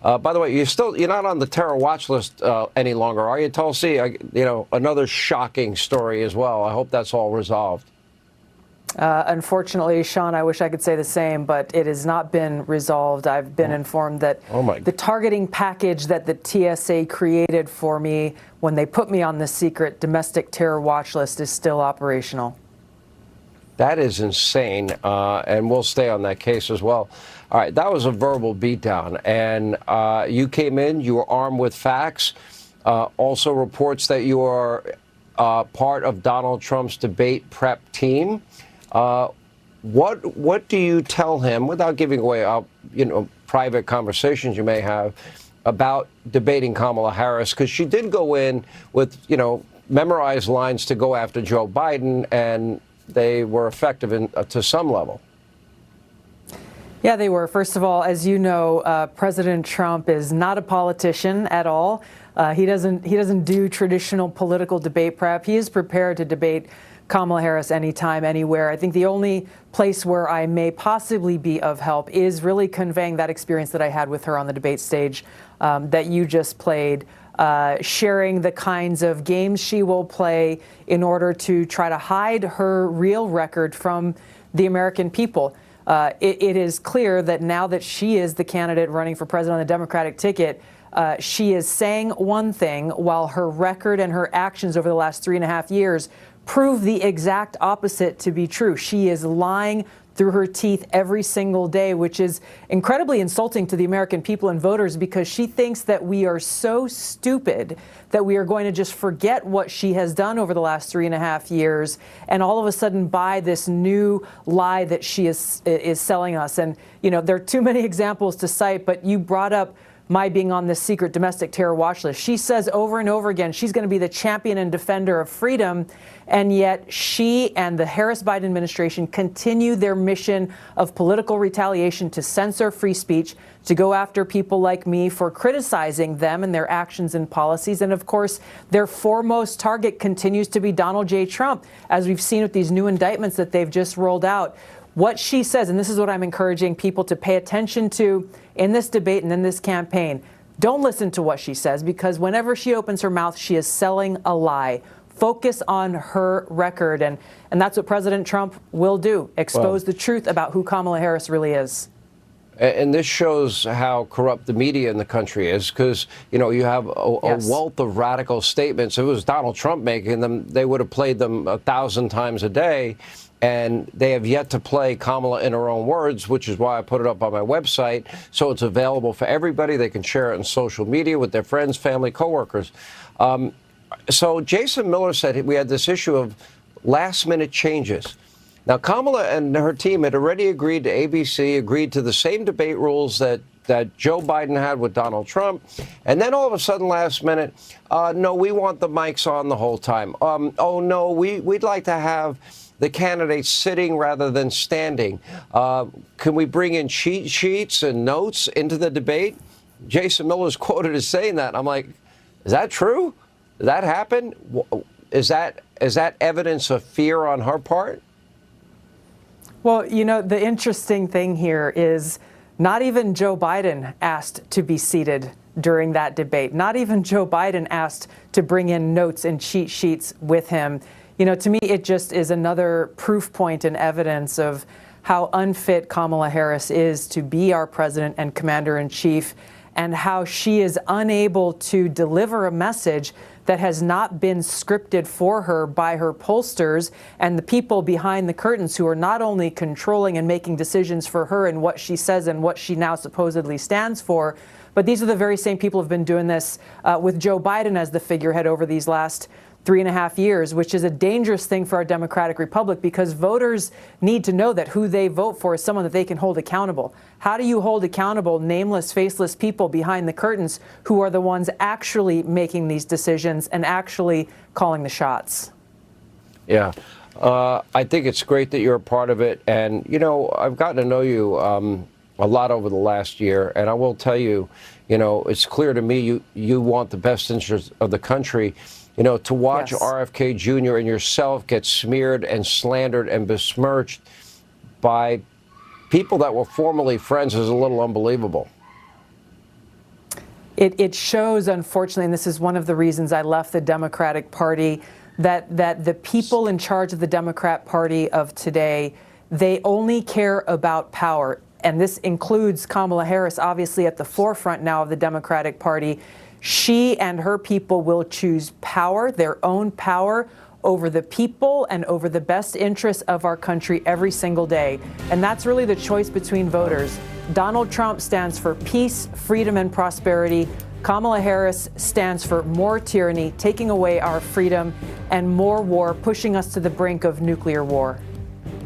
By the way, you're not on the terror watch list any longer, are you, Tulsi? Another shocking story as well. I hope that's all resolved. Unfortunately, Sean, I wish I could say the same, but it has not been resolved. I've been informed that the targeting package that the TSA created for me when they put me on the secret domestic terror watch list is still operational. That is insane, and we'll stay on that case as well. All right, that was a verbal beatdown, and you came in, you were armed with facts, also reports that you are part of Donald Trump's debate prep team. What do you tell him, without giving away private conversations you may have, about debating Kamala Harris? Because she did go in with memorized lines to go after Joe Biden, and they were effective to some level. Yeah, they were. First of all, as you know, President Trump is not a politician at all. He doesn't do traditional political debate prep. He is prepared to debate Kamala Harris anytime, anywhere. I think the only place where I may possibly be of help is really conveying that experience that I had with her on the debate stage that you just played, sharing the kinds of games she will play in order to try to hide her real record from the American people. It is clear that now that she is the candidate running for president on the Democratic ticket, she is saying one thing while her record and her actions over the last 3.5 years prove the exact opposite to be true. She is lying through her teeth every single day, which is incredibly insulting to the American people and voters, because she thinks that we are so stupid that we are going to just forget what she has done over the last 3.5 years and all of a sudden buy this new lie that she is selling us. And, there are too many examples to cite, but you brought up my being on this secret domestic terror watch list. She says over and over again she's going to be the champion and defender of freedom, and yet she and the Harris-Biden administration continue their mission of political retaliation to censor free speech, to go after people like me for criticizing them and their actions and policies. And of course, their foremost target continues to be Donald J. Trump, as we've seen with these new indictments that they've just rolled out. What she says, and this is what I'm encouraging people to pay attention to in this debate and in this campaign, don't listen to what she says, because whenever she opens her mouth, she is selling a lie. Focus on her record, and that's what President Trump will do, expose the truth about who Kamala Harris really is. And this shows how corrupt the media in the country is, because, you have a wealth of radical statements. If it was Donald Trump making them, they would have played them 1,000 times a day. And they have yet to play Kamala in her own words, which is why I put it up on my website, so it's available for everybody. They can share it on social media with their friends, family, coworkers. So Jason Miller said we had this issue of last-minute changes. Now, Kamala and her team had already agreed to ABC, agreed to the same debate rules that Joe Biden had with Donald Trump. And then all of a sudden, last minute, no, we want the mics on the whole time. Oh, no, we'd like to have the candidates sitting rather than standing. Can we bring in cheat sheets and notes into the debate? Jason Miller's quoted as saying that. I'm like, is that true? Did that happen? Is that evidence of fear on her part? Well, the interesting thing here is not even Joe Biden asked to be seated during that debate. Not even Joe Biden asked to bring in notes and cheat sheets with him. To me, it just is another proof point and evidence of how unfit Kamala Harris is to be our president and commander-in-chief, and how she is unable to deliver a message that has not been scripted for her by her pollsters and the people behind the curtains who are not only controlling and making decisions for her and what she says and what she now supposedly stands for, but these are the very same people who have been doing this with Joe Biden as the figurehead over these last 3.5 years, which is a dangerous thing for our democratic republic, because voters need to know that who they vote for is someone that they can hold accountable. How do you hold accountable nameless, faceless people behind the curtains who are the ones actually making these decisions and actually calling the shots? Yeah, I think it's great that you're a part of it. And, I've gotten to know you a lot over the last year. And I will tell you, it's clear to me you want the best interest of the country. To watch RFK Jr. and yourself get smeared and slandered and besmirched by people that were formerly friends is a little unbelievable. It shows, unfortunately, and this is one of the reasons I left the Democratic Party, that the people in charge of the Democrat Party of today, they only care about power. And this includes Kamala Harris, obviously at the forefront now of the Democratic Party. She and her people will choose power, their own power, over the people and over the best interests of our country every single day. And that's really the choice between voters. Donald Trump stands for peace, freedom, and prosperity. Kamala Harris stands for more tyranny, taking away our freedom, and more war, pushing us to the brink of nuclear war.